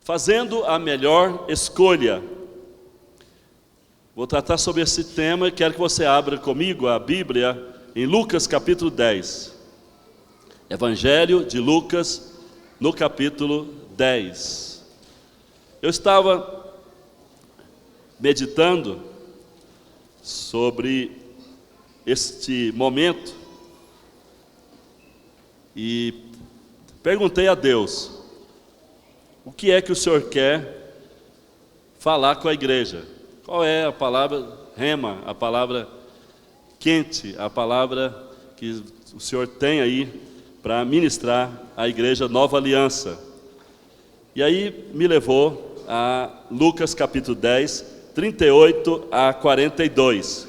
fazendo a melhor escolha. Vou tratar sobre esse tema e quero que você abra comigo a Bíblia em Lucas capítulo 10. Evangelho de Lucas, no capítulo 10. Eu estava meditando sobre este momento e perguntei a Deus: o que é que o Senhor quer falar com a igreja? Qual é a palavra rema, a palavra quente, a palavra que o Senhor tem aí para ministrar à igreja Nova Aliança? E aí me levou a Lucas capítulo 10, 38 a 42.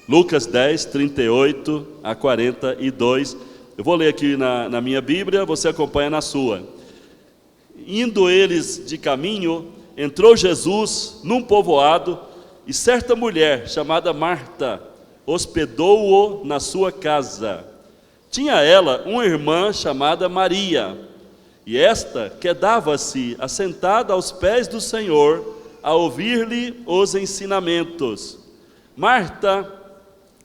Lucas 10, 38 a 42. Eu vou ler aqui na minha Bíblia, você acompanha na sua. Indo eles de caminho, entrou Jesus num povoado, e certa mulher chamada Marta hospedou-o na sua casa. Tinha ela uma irmã chamada Maria, e esta quedava-se assentada aos pés do Senhor, a ouvir-lhe os ensinamentos. Marta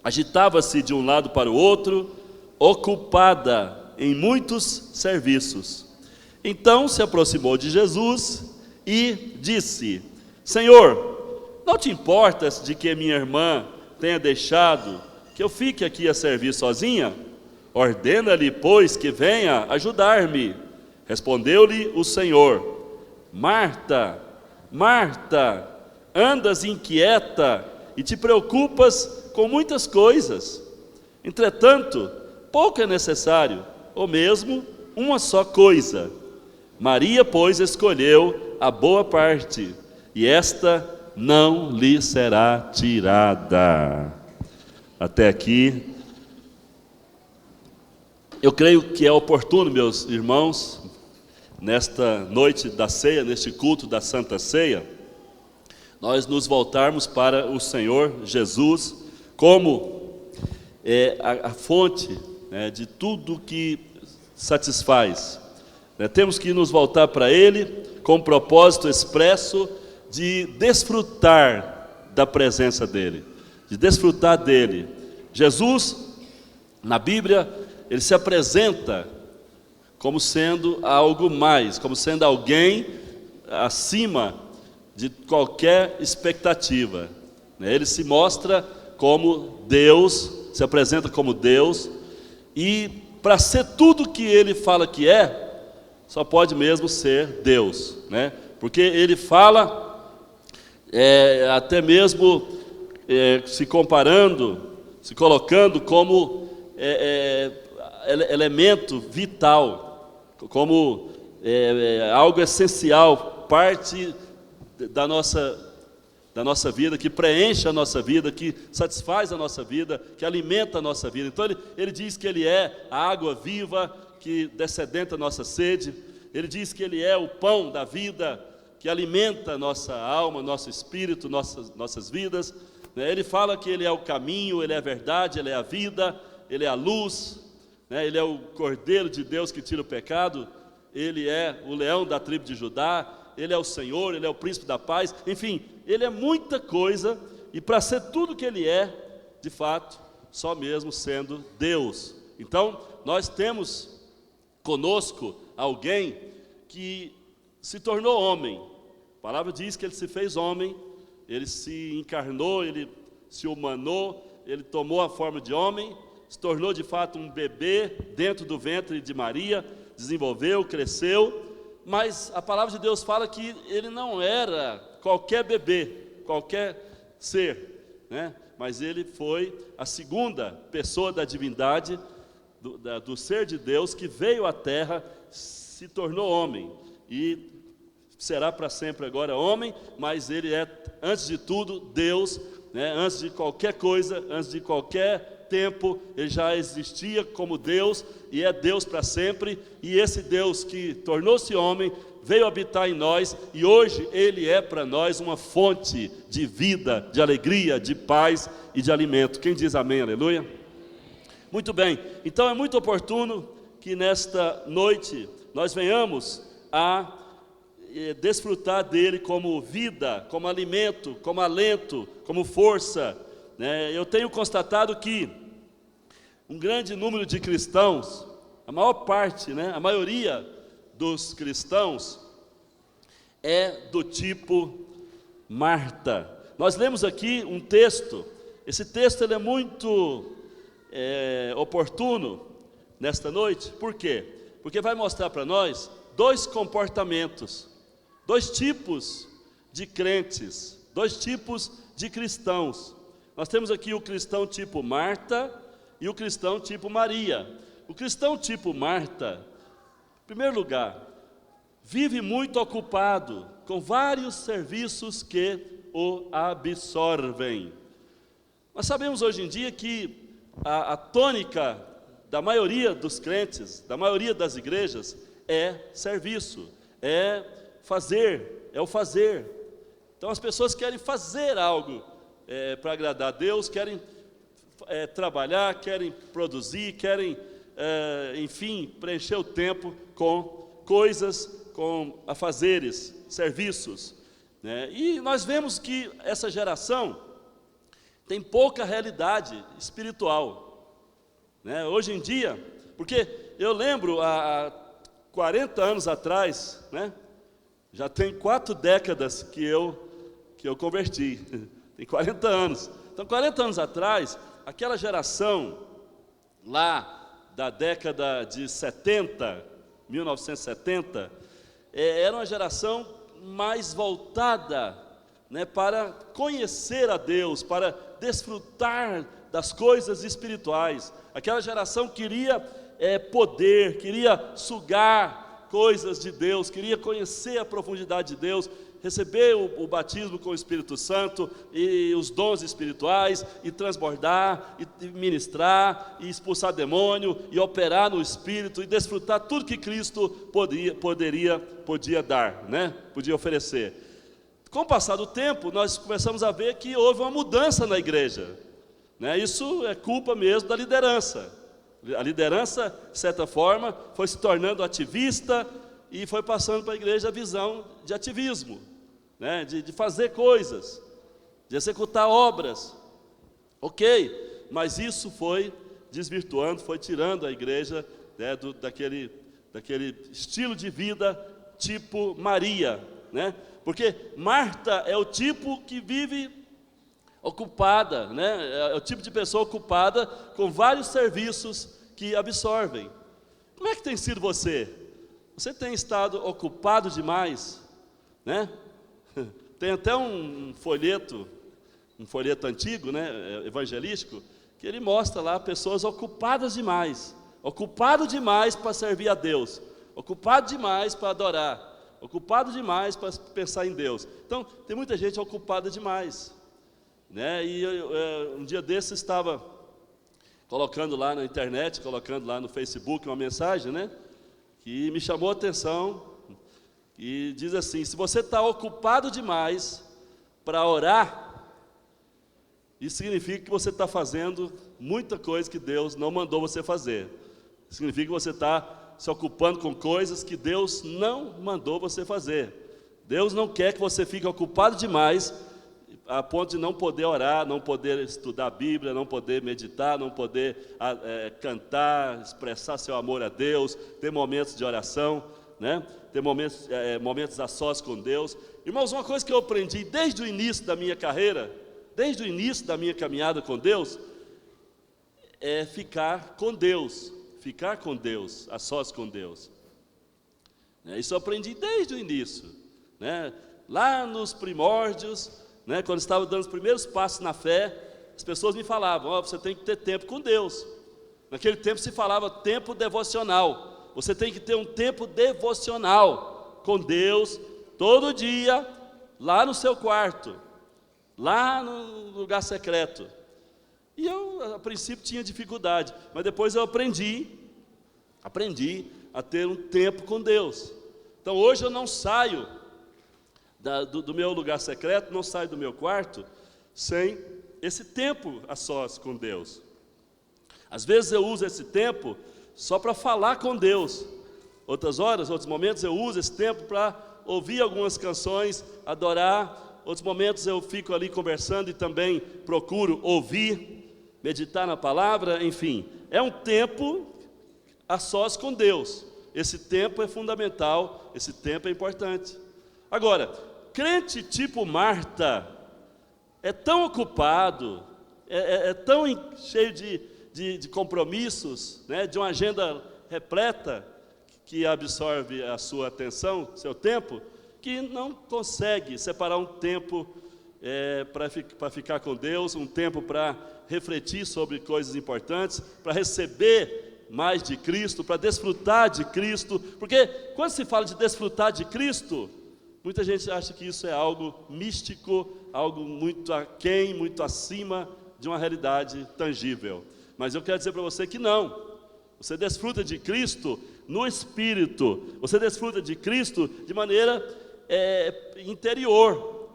agitava-se de um lado para o outro, ocupada em muitos serviços. Então se aproximou de Jesus e disse: Senhor, não te importas de que minha irmã tenha deixado que eu fique aqui a servir sozinha? Ordena-lhe, pois, que venha ajudar-me. Respondeu-lhe o Senhor: Marta, Marta, andas inquieta e te preocupas com muitas coisas. Entretanto, pouco é necessário, ou mesmo uma só coisa. Maria, pois, escolheu a boa parte, e esta não lhe será tirada. Até aqui. Eu creio que é oportuno, meus irmãos, nesta noite da ceia, neste culto da Santa Ceia, nós nos voltarmos para o Senhor Jesus como a fonte, né, de tudo que satisfaz. Temos que nos voltar para Ele com o propósito expresso de desfrutar da presença dEle, de desfrutar dEle. Jesus, na Bíblia, Ele se apresenta como sendo algo mais, como sendo alguém acima de qualquer expectativa. Ele se mostra como Deus, se apresenta como Deus, e para ser tudo que Ele fala que é, só pode mesmo ser Deus, né? Porque Ele fala, até mesmo se comparando, se colocando como elemento vital, como algo essencial, parte da nossa vida, que preenche a nossa vida, que satisfaz a nossa vida, que alimenta a nossa vida. Então ele diz que Ele é a água viva que descedenta a nossa sede. Ele diz que Ele é o pão da vida, que alimenta a nossa alma, nosso espírito, nossas vidas. Ele fala que Ele é o caminho, Ele é a verdade, Ele é a vida, Ele é a luz, Ele é o Cordeiro de Deus que tira o pecado, Ele é o leão da tribo de Judá, Ele é o Senhor, Ele é o príncipe da paz. Enfim, Ele é muita coisa, e para ser tudo que Ele é, de fato, só mesmo sendo Deus. Então, nós temos conosco alguém que se tornou homem. A palavra diz que Ele se fez homem, Ele se encarnou, Ele se humanou, Ele tomou a forma de homem, se tornou de fato um bebê dentro do ventre de Maria, desenvolveu, cresceu, mas a palavra de Deus fala que Ele não era qualquer bebê, qualquer ser, né? Mas Ele foi a segunda pessoa da divindade, do ser de Deus, que veio à terra, se tornou homem, e será para sempre agora homem, mas Ele é, antes de tudo, Deus, né? Antes de qualquer coisa, antes de qualquer tempo, Ele já existia como Deus, e é Deus para sempre, e esse Deus que tornou-se homem, veio habitar em nós, e hoje Ele é para nós uma fonte de vida, de alegria, de paz e de alimento. Quem diz amém, aleluia? Muito bem, então é muito oportuno que nesta noite nós venhamos a desfrutar dele como vida, como alimento, como alento, como força, né? Eu tenho constatado que um grande número de cristãos, a maior parte, né, a maioria dos cristãos é do tipo Marta. Nós lemos aqui um texto, esse texto ele é muito oportuno nesta noite. Por quê? Porque vai mostrar para nós dois comportamentos, dois tipos de crentes, dois tipos de cristãos. Nós temos aqui o cristão tipo Marta e o cristão tipo Maria. O cristão tipo Marta, em primeiro lugar, vive muito ocupado com vários serviços que o absorvem. Nós sabemos hoje em dia que a tônica da maioria dos crentes, da maioria das igrejas, é serviço, é fazer, é o fazer. Então as pessoas querem fazer algo para agradar a Deus, querem trabalhar, querem produzir, querem, enfim, preencher o tempo com coisas, com afazeres, serviços, né? E nós vemos que essa geração tem pouca realidade espiritual, né? Hoje em dia, porque eu lembro há 40 anos atrás, né? Já tem 4 décadas que eu converti, tem 40 anos. Então 40 anos atrás, aquela geração lá da década de 70, 1970, era uma geração mais voltada, né, para conhecer a Deus, para desfrutar das coisas espirituais. Aquela geração queria poder, queria sugar coisas de Deus, queria conhecer a profundidade de Deus, receber o batismo com o Espírito Santo e os dons espirituais, e transbordar, e ministrar, e expulsar demônio, e operar no Espírito, e desfrutar tudo que Cristo podia dar, né? Podia oferecer. Com o passar do tempo, nós começamos a ver que houve uma mudança na igreja, né? Isso é culpa mesmo da liderança. A liderança, de certa forma, foi se tornando ativista e foi passando para a igreja a visão de ativismo, né? De fazer coisas, de executar obras. Ok, mas isso foi desvirtuando, foi tirando a igreja, né, daquele estilo de vida tipo Maria, né? Porque Marta é o tipo que vive ocupada, né? É o tipo de pessoa ocupada com vários serviços que absorvem. Como é que tem sido você? Você tem estado ocupado demais, né? Tem até um folheto antigo, né, evangelístico, que ele mostra lá pessoas ocupadas demais, ocupado demais para servir a Deus, ocupado demais para adorar, ocupado demais para pensar em Deus. Então, tem muita gente ocupada demais, né? E um dia desses estava colocando lá na internet, colocando lá no Facebook uma mensagem, né, que me chamou a atenção, e diz assim: se você está ocupado demais para orar, isso significa que você está fazendo muita coisa que Deus não mandou você fazer. Significa que você está se ocupando com coisas que Deus não mandou você fazer. Deus não quer que você fique ocupado demais a ponto de não poder orar, não poder estudar a Bíblia, não poder meditar, não poder cantar, expressar seu amor a Deus, ter momentos de oração, né? Ter momentos a sós com Deus. Irmãos, uma coisa que eu aprendi desde o início da minha carreira, desde o início da minha caminhada com Deus, é ficar com Deus, a sós com Deus. Isso eu aprendi desde o início, né? Lá nos primórdios, né, quando estava dando os primeiros passos na fé, as pessoas me falavam: você tem que ter tempo com Deus. Naquele tempo se falava tempo devocional. Você tem que ter um tempo devocional com Deus, todo dia, lá no seu quarto, lá no lugar secreto. E eu, a princípio, tinha dificuldade, mas depois eu aprendi a ter um tempo com Deus. Então hoje eu não saio do meu lugar secreto, não saio do meu quarto sem esse tempo a sós com Deus. Às vezes eu uso esse tempo só para falar com Deus. Outras horas, outros momentos eu uso esse tempo para ouvir algumas canções, adorar. Outros momentos eu fico ali conversando e também procuro ouvir, meditar na palavra, enfim. É um tempo a sós com Deus. Esse tempo é fundamental, esse tempo é importante. Agora, crente tipo Marta é tão ocupado, é tão cheio de compromissos, né, de uma agenda repleta, que absorve a sua atenção, seu tempo, que não consegue separar um tempo para ficar com Deus, um tempo para refletir sobre coisas importantes, para receber mais de Cristo, para desfrutar de Cristo, porque quando se fala de desfrutar de Cristo, muita gente acha que isso é algo místico, algo muito aquém, muito acima de uma realidade tangível. Mas eu quero dizer para você que não. Você desfruta de Cristo no Espírito, você desfruta de Cristo de maneira interior.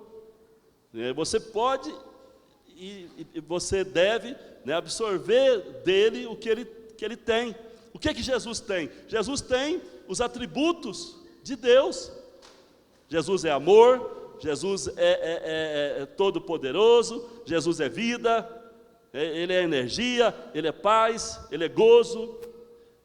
Você pode e você deve, né, absorver dele o que ele tem. O que Jesus tem? Jesus tem os atributos de Deus. Jesus é amor, Jesus é todo-poderoso, Jesus é vida, Ele é energia, Ele é paz, Ele é gozo,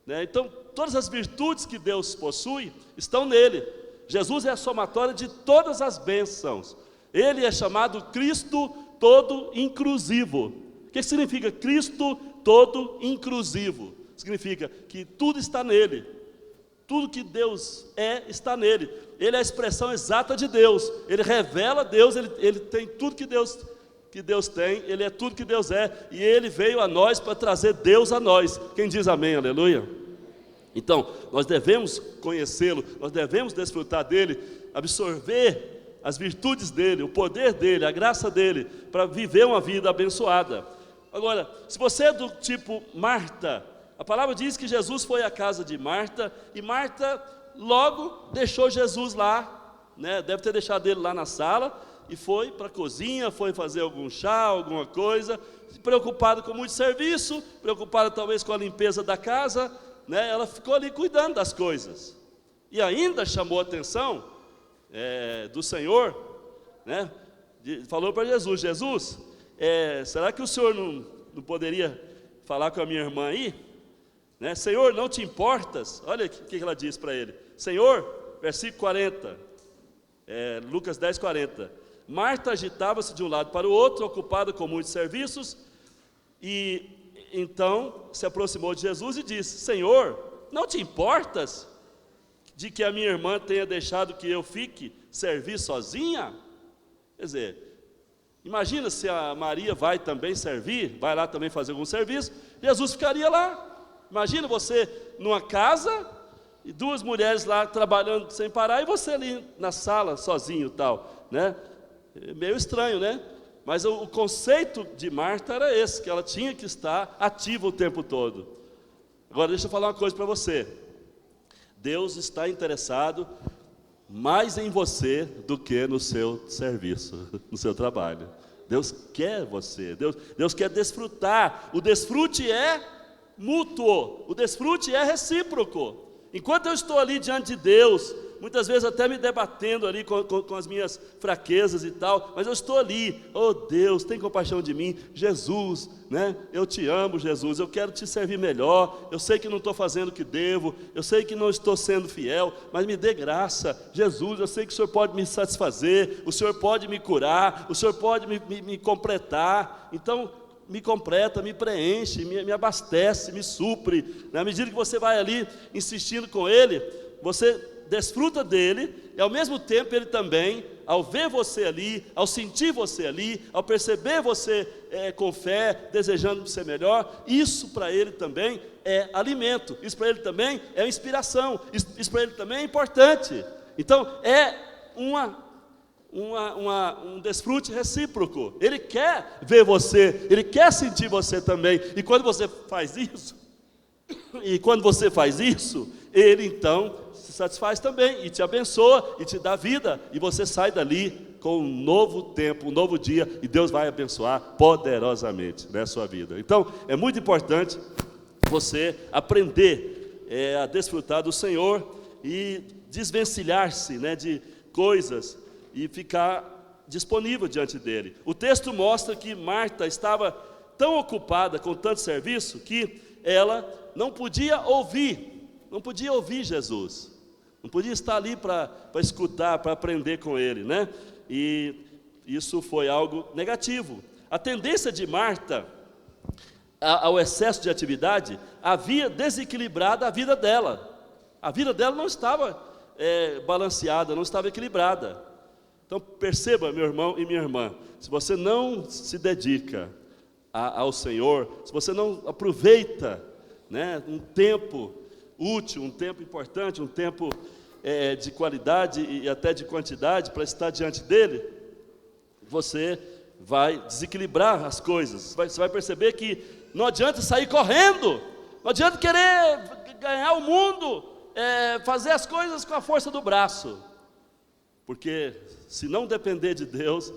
né? Então, todas as virtudes que Deus possui estão nele. Jesus é a somatória de todas as bênçãos. Ele é chamado Cristo todo inclusivo. O que significa Cristo todo inclusivo? Significa que tudo está nele. Tudo que Deus está nele. Ele é a expressão exata de Deus. Ele revela Deus, ele tem tudo que Deus tem, Ele é tudo que Deus é, e Ele veio a nós para trazer Deus a nós. Quem diz amém, aleluia? Então, nós devemos conhecê-lo, nós devemos desfrutar dEle, absorver as virtudes dEle, o poder dEle, a graça dEle, para viver uma vida abençoada. Agora, se você é do tipo Marta, a palavra diz que Jesus foi à casa de Marta, e Marta logo deixou Jesus lá, né? Deve ter deixado ele lá na sala, e foi para a cozinha, foi fazer algum chá, alguma coisa, preocupada com muito serviço, preocupada talvez com a limpeza da casa, né? Ela ficou ali cuidando das coisas, e ainda chamou a atenção do Senhor, né? Falou para Jesus: Jesus, será que o Senhor não poderia falar com a minha irmã aí? Né? Senhor, não te importas? Olha o que ela diz para ele. Senhor, versículo 40, Lucas 10, 40. Marta agitava-se de um lado para o outro, ocupada com muitos serviços, e então se aproximou de Jesus e disse: Senhor, não te importas de que a minha irmã tenha deixado que eu fique servir sozinha? Quer dizer, imagina se a Maria vai também servir, vai lá também fazer algum serviço, Jesus ficaria lá. Imagina você numa casa, e duas mulheres lá trabalhando sem parar, e você ali na sala sozinho e tal, né? Meio estranho, né? Mas o conceito de Marta era esse, que ela tinha que estar ativa o tempo todo. Agora deixa eu falar uma coisa para você. Deus está interessado mais em você do que no seu serviço, no seu trabalho. Deus quer você, Deus quer desfrutar. O desfrute é mútuo, o desfrute é recíproco. Enquanto eu estou ali diante de Deus, muitas vezes até me debatendo ali com as minhas fraquezas e tal, mas eu estou ali: oh Deus, tem compaixão de mim, Jesus, né? Eu te amo, Jesus, eu quero te servir melhor, eu sei que não estou fazendo o que devo, eu sei que não estou sendo fiel, mas me dê graça, Jesus, eu sei que o Senhor pode me satisfazer, o Senhor pode me curar, o Senhor pode me completar. Então, me completa, me preenche, me abastece, me supre. Na medida que você vai ali insistindo com Ele, você desfruta dele, e ao mesmo tempo Ele também, ao ver você ali, ao sentir você ali, ao perceber você com fé, desejando ser melhor, isso para Ele também é alimento, isso para Ele também é inspiração, isso para Ele também é importante. Então é um desfrute recíproco. Ele quer ver você, Ele quer sentir você também, e quando você faz isso, Ele então se satisfaz também, e te abençoa, e te dá vida, e você sai dali com um novo tempo, um novo dia, e Deus vai abençoar poderosamente na sua vida. Então, é muito importante você aprender a desfrutar do Senhor, e desvencilhar-se, né, coisas e ficar disponível diante dele. O texto mostra que Marta estava tão ocupada com tanto serviço que ela não podia ouvir Jesus, não podia estar ali para escutar, para aprender com ele, né? E isso foi algo negativo. A tendência de Marta ao excesso de atividade havia desequilibrado a vida dela. A vida dela não estava balanceada, não estava equilibrada. Então perceba, meu irmão e minha irmã, se você não se dedica ao Senhor, se você não aproveita, né, um tempo útil, um tempo importante, um tempo de qualidade e até de quantidade para estar diante dele, você vai desequilibrar as coisas. Você vai perceber que não adianta sair correndo, não adianta querer ganhar o mundo, fazer as coisas com a força do braço, porque se não depender de Deus,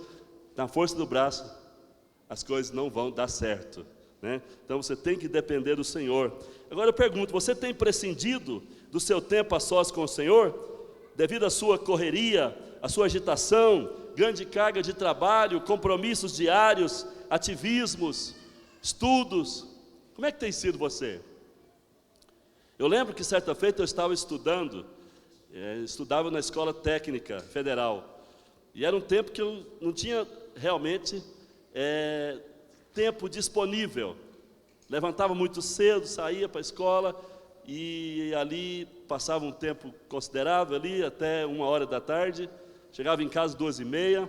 na força do braço, as coisas não vão dar certo, né? Então você tem que depender do Senhor. Agora eu pergunto, você tem prescindido do seu tempo a sós com o Senhor, devido à sua correria, à sua agitação, grande carga de trabalho, compromissos diários, ativismos, estudos? Como é que tem sido você? Eu lembro que certa feita eu estava estudava na Escola Técnica Federal, e era um tempo que eu não tinha realmente tempo disponível. Levantava muito cedo, saía para a escola, e ali passava um tempo considerável, ali até 13h, chegava em casa 2h30,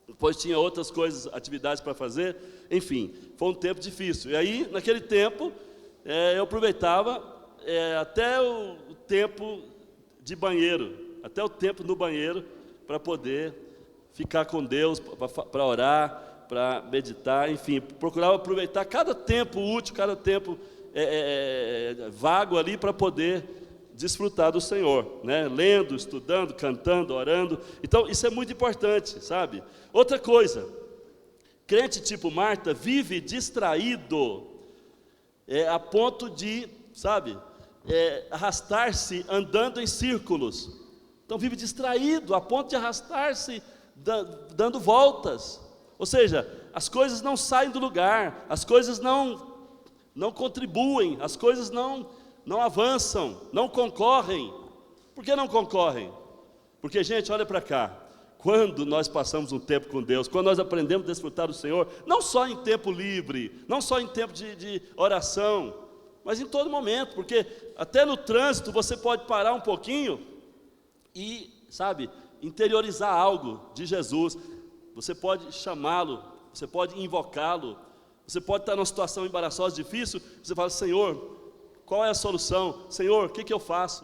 depois tinha outras coisas, atividades para fazer, enfim, foi um tempo difícil. E aí, naquele tempo, eu aproveitava até o tempo de banheiro, até o tempo no banheiro, para poder ficar com Deus, para orar, para meditar, enfim, procurava aproveitar cada tempo útil, cada tempo vago ali, para poder desfrutar do Senhor, né? Lendo, estudando, cantando, orando. Então isso é muito importante, sabe? Outra coisa, crente tipo Marta vive distraído a ponto de, sabe, arrastar-se andando em círculos. Então vive distraído a ponto de arrastar-se dando voltas. Ou seja, as coisas não saem do lugar, as coisas não contribuem, as coisas não avançam, não concorrem. Por que não concorrem? Porque, gente, olha para cá, quando nós passamos um tempo com Deus, quando nós aprendemos a desfrutar do Senhor, não só em tempo livre, não só em tempo de oração, mas em todo momento, porque até no trânsito você pode parar um pouquinho e, sabe, interiorizar algo de Jesus. Você pode chamá-lo, você pode invocá-lo, você pode estar numa situação embaraçosa, difícil, você fala: Senhor, qual é a solução? Senhor, o que eu faço?